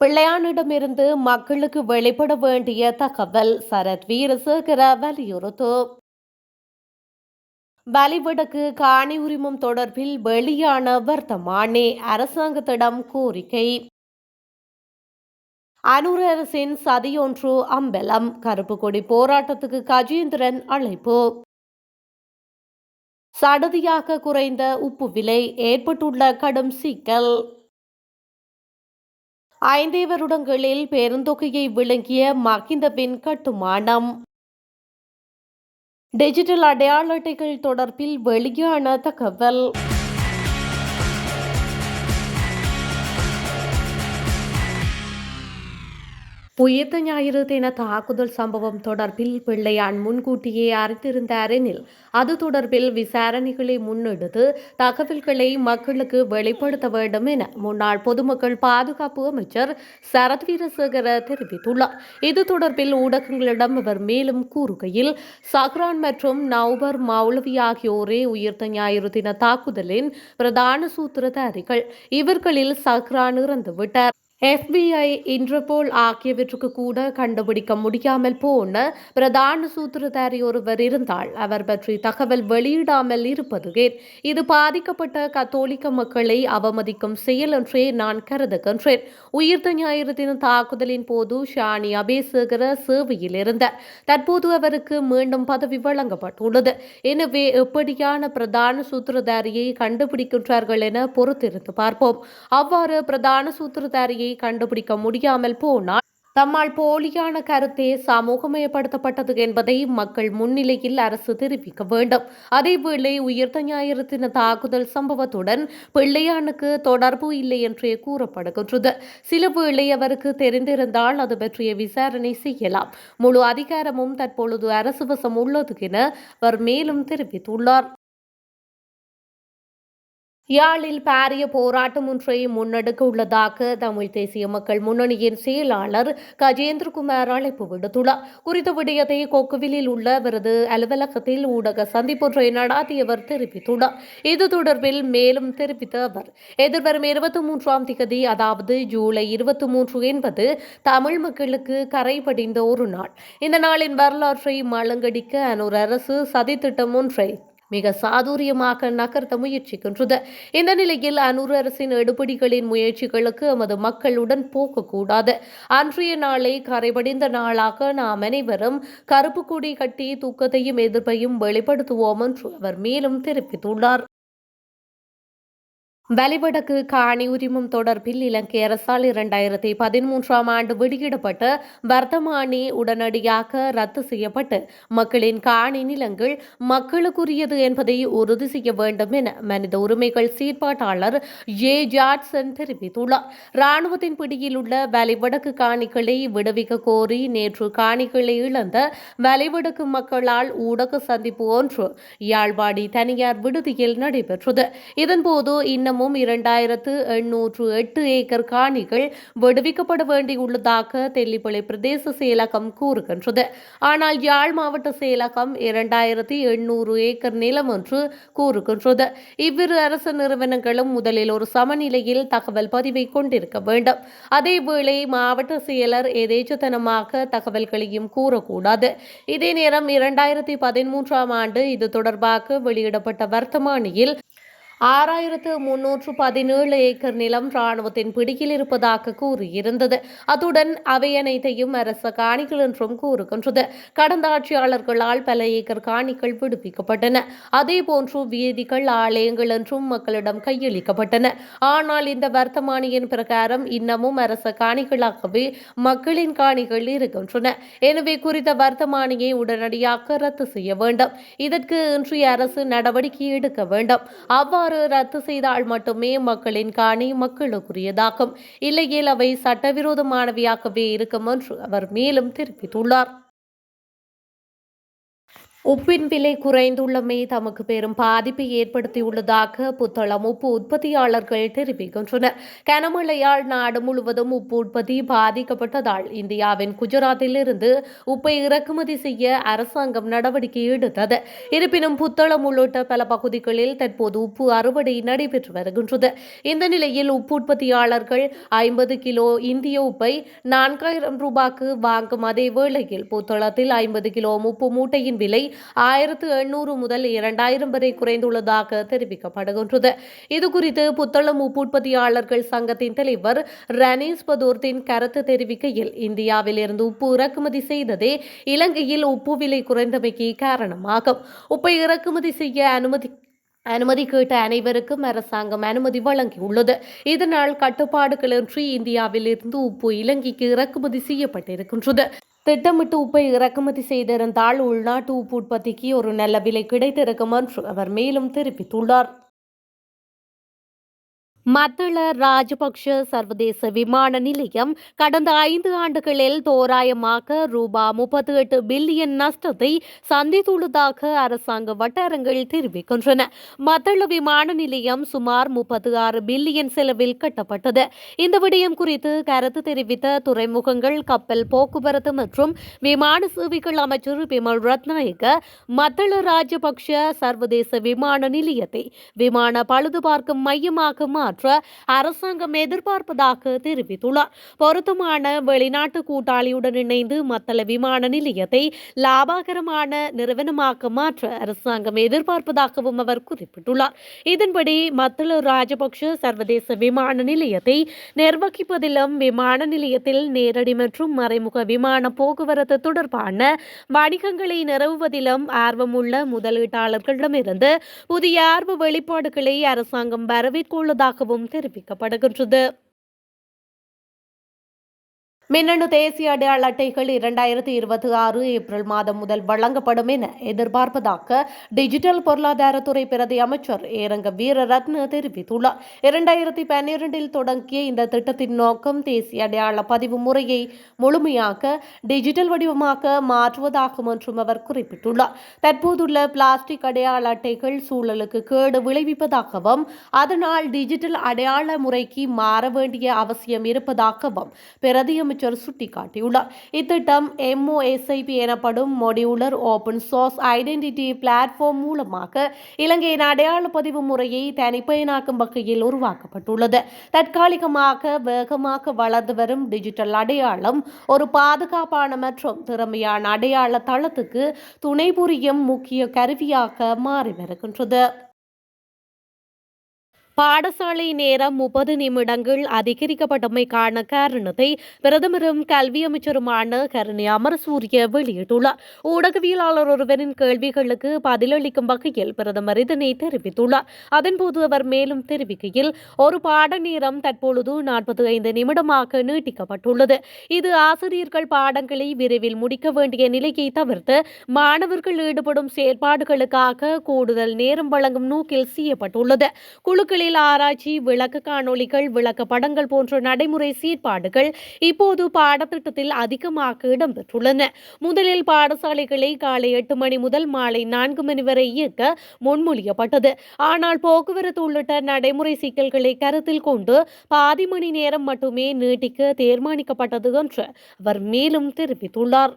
பிள்ளையானிடமிருந்து மக்களுக்கு வெளிப்பட வேண்டிய தகவல் சரத் வீரசேகர வலியுறுத்து. வலிவடக்கு காணி உரிமம் தொடர்பில் வெளியான வர்த்தமானி அரசாங்கத்திடம் கோரிக்கை. அனுர அரசின் சதியொன்று அம்பலம் கருப்பு கொடி போராட்டத்துக்கு கஜேந்திரன் அழைப்பு. சடதியாக குறைந்த உப்பு விலை ஏற்பட்டுள்ள கடும் சிக்கல். 5 வருடங்களில் பெருந்தொகையை விழுங்கிய மகிந்தவின் கட்டுமானம். டிஜிட்டல் அடையாள அட்டைகள் தொடர்பில் வெளியான தகவல். உயிர்த்த ஞாயிறு தின தாக்குதல் சம்பவம் தொடர்பில் பிள்ளையான் முன்கூட்டியே அறிந்திருந்தார் எனில் அது தொடர்பில் விசாரணைகளை முன்னெடுத்து தகவல்களை மக்களுக்கு வெளிப்படுத்த வேண்டும் என முன்னாள் பொதுமக்கள் பாதுகாப்பு அமைச்சர் சரத் வீரசேகர தெரிவித்துள்ளார். இது தொடர்பில் ஊடகங்களிடம் அவர் மேலும் கூறுகையில், சஹ்ரான் மற்றும் நௌபர் மௌலவி ஆகியோரே உயிர்த்த ஞாயிறு தின தாக்குதலின் பிரதான சூத்திரதாரிகள். இவர்களில் சஹ்ரான் இறந்துவிட்டார். FBI, இன்டர்போல் ஆகியவற்றுக்கு கூட கண்டுபிடிக்க முடியாமல் போன பிரதான சூத்திரதாரி ஒருவர் இருந்தால் அவர் பற்றி தகவல் வெளியிடாமல் இருப்பது ஏன்? இது பாதிக்கப்பட்ட கத்தோலிக்க மக்களை அவமதிக்கும் செயல் என்றே நான் கருதுகின்றேன். உயிர்த்த ஞாயிறு தின தாக்குதலின் போது ஷானி அபேசேகர சேவையில் இருந்தார். தற்போது அவருக்கு மீண்டும் பதவி வழங்கப்பட்டுள்ளது. எனவே எப்படியான பிரதான சூத்திரதாரியை கண்டுபிடிக்கின்றார்கள் என பொறுத்திருந்து பார்ப்போம். அவ்வாறு பிரதான சூத்திரதாரியை கண்டுபிடிக்க முடியாமல் போனால் தம்மால் போலியான கருத்தே சமூகமயப்படுத்தப்பட்டது என்பதை மக்கள் முன்னிலையில் அரசு தெரிவிக்க வேண்டும். அதேவேளை உயிர்த்த ஞாயிறு தின தாக்குதல் சம்பவத்துடன் பிள்ளையானுக்கு தொடர்பு இல்லை என்றே கூறப்படுகின்றது. சில வேளை அவருக்கு தெரிந்திருந்தால் அது பற்றிய விசாரணை செய்யலாம். முழு அதிகாரமும் தற்பொழுது அரசு வசம் உள்ளது என அவர் மேலும் தெரிவித்துள்ளார். யாழில் பாரிய போராட்டம் ஒன்றை முன்னெடுக்க உள்ளதாக தமிழ் தேசிய மக்கள் முன்னணியின் செயலாளர் கஜேந்திரகுமார் அழைப்பு விடுத்துள்ளார். குறித்த விடயத்தை கொக்குவிலில் உள்ள அவரது அலுவலகத்தில் ஊடக சந்திப்பொன்றை நடாத்தியவர் தெரிவித்துள்ளார். இது தொடர்பில் மேலும் தெரிவித்த அவர், எதிர்வரும் 23ஆம் திகதி அதாவது ஜூலை 23 என்பது தமிழ் மக்களுக்கு கரை படிந்த ஒரு நாள். இந்த நாளின் வரலாற்றை மழுங்கடிக்க அனூர் அரசு சதித்திட்டம் ஒன்றை மிக சாதுரியமாக நகர்த்த முயற்சிக்கின்றது. இந்த நிலையில் அனூர் அரசின் எடுபடிகளின் முயற்சிகளுக்கு எமது மக்களுடன் போகக்கூடாது. அன்றைய நாளை கரைபடிந்த நாளாக நாம் அனைவரும் கருப்பு கொடி கட்டி தூக்கத்தையும் எதிர்ப்பையும் வெளிப்படுத்துவோம் என்று அவர் மேலும் தெரிவித்துள்ளார். வலிவடக்கு காணி உரிமம் தொடர்பில் இலங்கை அரசால் 2013ஆம் ஆண்டு வெளியிடப்பட்ட வர்த்தமானி உடனடியாக ரத்து செய்யப்பட்டு மக்களின் காணி நிலங்கள் மக்களுக்குரியது என்பதை உறுதி செய்ய வேண்டும் என மனித உரிமைகள் செயற்பாட்டாளர் ஜே ஜாட்சன் தெரிவித்துள்ளார். இராணுவத்தின் பிடியில் உள்ள வலிவடக்கு காணிகளை விடுவிக்க கோரி நேற்று காணிகளை இழந்த வலிவடக்கு மக்களால் ஊடக சந்திப்பு ஒன்று யாழ்ப்பாடி தனியார் விடுதியில் நடைபெற்றது. இதன்போது இன்னமும் 2808 ஏக்கர் காணிகள் விடுவிக்கப்பட வேண்டியுள்ளதாக தெல்லிப்பளை பிரதேச செயலகம் கூறுகின்றது. ஆனால் யாழ் மாவட்ட செயலகம் 2800 ஏக்கர் நிலம் என்று கூறுகின்றது. இவ்விரு அரசு நிறுவனங்களும் முதலில் ஒரு சமநிலையில் தகவல் பதிவை கொண்டிருக்க வேண்டும். அதேவேளை மாவட்ட செயலர் எதேச்சத்தனமாக தகவல்களையும் கூறக்கூடாது. இதே நேரம் 2013ஆம் ஆண்டு இது தொடர்பாக வெளியிடப்பட்ட வர்த்தமானியில் 6317 ஏக்கர் நிலம் இராணுவத்தின் பிடியில் இருப்பதாக கூறியிருந்தது. அத்துடன் அவை அனைத்தையும் அரச காணிகள் என்றும் கூறுகின்றது. கடந்த ஆட்சியாளர்களால் பல ஏக்கர் காணிகள் விடுவிக்கப்பட்டன. அதேபோன்று வீதிகள், ஆலயங்கள் என்றும் மக்களிடம் கையளிக்கப்பட்டன. ஆனால் இந்த வர்த்தமானியின் பிரகாரம் இன்னமும் அரச காணிகளாகவே மக்களின் காணிகள் இருக்கின்றன. எனவே குறித்த வர்த்தமானியை உடனடியாக ரத்து செய்ய வேண்டும். இதற்கு இன்றைய அரசு நடவடிக்கை எடுக்க வேண்டும். அவ்வாறு ரத்து செய்தால் மட்டுமே மக்களின் காணி மக்களுக்குரியதாகும். இல்லையேல் அவை சட்டவிரோதமானவையாகவே இருக்கும் என்று அவர் மேலும் தெரிவித்துள்ளார். உப்பின் விலை குறைந்துள்ளமை தமக்கு பெரும் பாதிப்பை ஏற்படுத்தியுள்ளதாக புத்தளம் உப்பு உற்பத்தியாளர்கள் தெரிவிக்கின்றனர். கனமழையால் நாடு முழுவதும் உப்பு உற்பத்தி பாதிக்கப்பட்டதால் இந்தியாவின் குஜராத்திலிருந்து உப்பை இறக்குமதி செய்ய அரசாங்கம் நடவடிக்கை எடுத்தது. இருப்பினும் புத்தளம் உள்ளிட்ட பல பகுதிகளில் தற்போது உப்பு அறுவடை நடைபெற்று வருகின்றது. இந்த நிலையில் உப்பு உற்பத்தியாளர்கள் 50 கிலோ இந்திய உப்பை 4000 ரூபாய்க்கு வாங்கும் அதே வேளையில் புத்தளத்தில் 50 கிலோ உப்பு மூட்டையின் விலை 1800 முதல் 2000 வரை குறைந்துள்ளதாக தெரிவிக்கப்படுகின்றது. இதுகுறித்து புத்தளம் உப்பு உற்பத்தியாளர்கள் சங்கத்தின் தலைவர் ரனீஸ் பதூர்தின் கருத்து தெரிவிக்கையில், இந்தியாவில் இருந்து உப்பு இறக்குமதி செய்ததே இலங்கையில் உப்பு விலை குறைந்தமைக்கு காரணமாகும். உப்பை இறக்குமதி செய்ய அனுமதி கேட்ட அனைவருக்கும் அரசாங்கம் அனுமதி வழங்கியுள்ளது. இதனால் கட்டுப்பாடுகளின்றி இந்தியாவில் இருந்து உப்பு இலங்கைக்கு இறக்குமதி செய்யப்பட்டிருக்கின்றது. திட்டமிட்டு உப்பை இறக்குமதி செய்திருந்தால் உள்நாட்டு உப்பு உற்பத்திக்கு ஒரு நல்ல விலை கிடைத்திருக்கும் என்று அவர் மேலும் தெரிவித்துள்ளார். மத்தள ராஜபக்ஷ சர்வதேச விமான நிலையம் கடந்த 5 ஆண்டுகளில் தோராயமாக ரூபாய் 38 பில்லியன் நஷ்டத்தை சந்தித்துள்ளதாக அரசாங்க வட்டாரங்கள் தெரிவிக்கின்றன. மத்தள விமான நிலையம் சுமார் 36 பில்லியன் செலவில் கட்டப்பட்டது. இந்த விடயம் குறித்து கருத்து தெரிவித்த துறைமுகங்கள், கப்பல் போக்குவரத்து மற்றும் விமான சேவைகள் அமைச்சர் பிமல் ரத்நாயக்க, மத்தள ராஜபக்ஷ சர்வதேச விமான நிலையத்தை விமான பழுதுபார்க்கும் மையமாக மாற்ற அரசாங்கம் எதிர்பார்ப்பதாக தெரிவித்துள்ளார். பொருத்தமான வெளிநாட்டு கூட்டாளியுடன் இணைந்து மத்தள விமான நிலையத்தை லாபகரமான நிறுவனமாக மாற்ற அரசாங்கம் எதிர்பார்ப்பதாகவும் அவர் குறிப்பிட்டுள்ளார். இதன்படி மத்தள ராஜபக்ஷ சர்வதேச விமான நிலையத்தை நிர்வகிப்பதிலும் விமான நிலையத்தில் நேரடி மற்றும் மறைமுக விமான போக்குவரத்து தொடர்பான வணிகங்களை நிறுவுவதிலும் ஆர்வமுள்ள முதலீட்டாளர்களிடமிருந்து புதிய ஆர்வ வெளிப்பாடுகளை அரசாங்கம் வரவேற்றுள்ளதாகவும் தெரிவிக்கப்படுகின்றது. மின்னணு தேசிய அடையாள அட்டைகள் 2026 ஏப்ரல் மாதம் முதல் வழங்கப்படும் என எதிர்பார்ப்பதாக டிஜிட்டல் பொருளாதாரத்துறை பிரதி அமைச்சர் ஏரங்க வீரரத்ன தெரிவித்துள்ளார். 2012 தொடங்கிய இந்த திட்டத்தின் நோக்கம் தேசிய அடையாள பதிவு முறையை முழுமையாக டிஜிட்டல் வடிவமாக மாற்றுவதாகும் என்றும் அவர் குறிப்பிட்டுள்ளார். தற்போதுள்ள பிளாஸ்டிக் அடையாள அட்டைகள் சூழலுக்கு கேடு விளைவிப்பதாகவும் அதனால் டிஜிட்டல் அடையாள முறைக்கு மாற வேண்டிய அவசியம் இருப்பதாகவும் பிரதி அமைச்சர் சுட்டிக்காட்டியுள்ளார். இத்திட்டம் MOSIP எனப்படும் மொடியுலர் ஓபன் சோர்ஸ் ஐடென்டிட்டி பிளாட்ஃபார்ம் மூலமாக இலங்கையின் அடையாள பதிவு முறையை தனிப்பயனாக்கும் வகையில் உருவாக்கப்பட்டுள்ளது. தற்காலிகமாக வேகமாக வளர்ந்து வரும் டிஜிட்டல் அடையாளம் ஒரு பாதுகாப்பான மற்றும் திறமையான அடையாள தளத்துக்கு துணை புரியும் முக்கிய கருவியாக மாறி வருகின்றது. பாடசாலை நேரம் 30 நிமிடங்கள் அதிகரிக்கப்பட்டமைக்கான காரணத்தை பிரதமரும் கல்வி அமைச்சருமான கருணை அமரசூரிய வெளியிட்டுள்ளார். ஊடகவியலாளர் ஒருவரின் கேள்விகளுக்கு பதிலளிக்கும் வகையில் பிரதமர் இதனை தெரிவித்துள்ளார். அதன்போது அவர் மேலும் தெரிவிக்கையில், ஒரு பாட நேரம் தற்பொழுது 45 நிமிடமாக நீட்டிக்கப்பட்டுள்ளது. இது ஆசிரியர்கள் பாடங்களை விரைவில் முடிக்க வேண்டிய நிலையை தவிர்த்து மாணவர்கள் ஈடுபடும் செயற்பாடுகளுக்காக கூடுதல் நேரம் வழங்கும் நோக்கில் செய்யப்பட்டுள்ளது. குழுக்களில் ஆராய்ச்சி, விளக்க காணொளிகள், விளக்க படங்கள் போன்ற நடைமுறை செயற்பாடுகள் இப்போது பாடத்திட்டத்தில் அதிகமாக இடம்பெற்றுள்ளன. முதலில் பாடசாலைகளை காலை 8 மணி முதல் மாலை 4 மணி வரை இயக்க முன்மொழியப்பட்டது. ஆனால் போக்குவரத்து உள்ளிட்ட நடைமுறை சிக்கல்களை கருத்தில் கொண்டு பாதி மணி நேரம் மட்டுமே நீட்டிக்க தீர்மானிக்கப்பட்டது என்று அவர் மேலும் தெரிவித்துள்ளார்.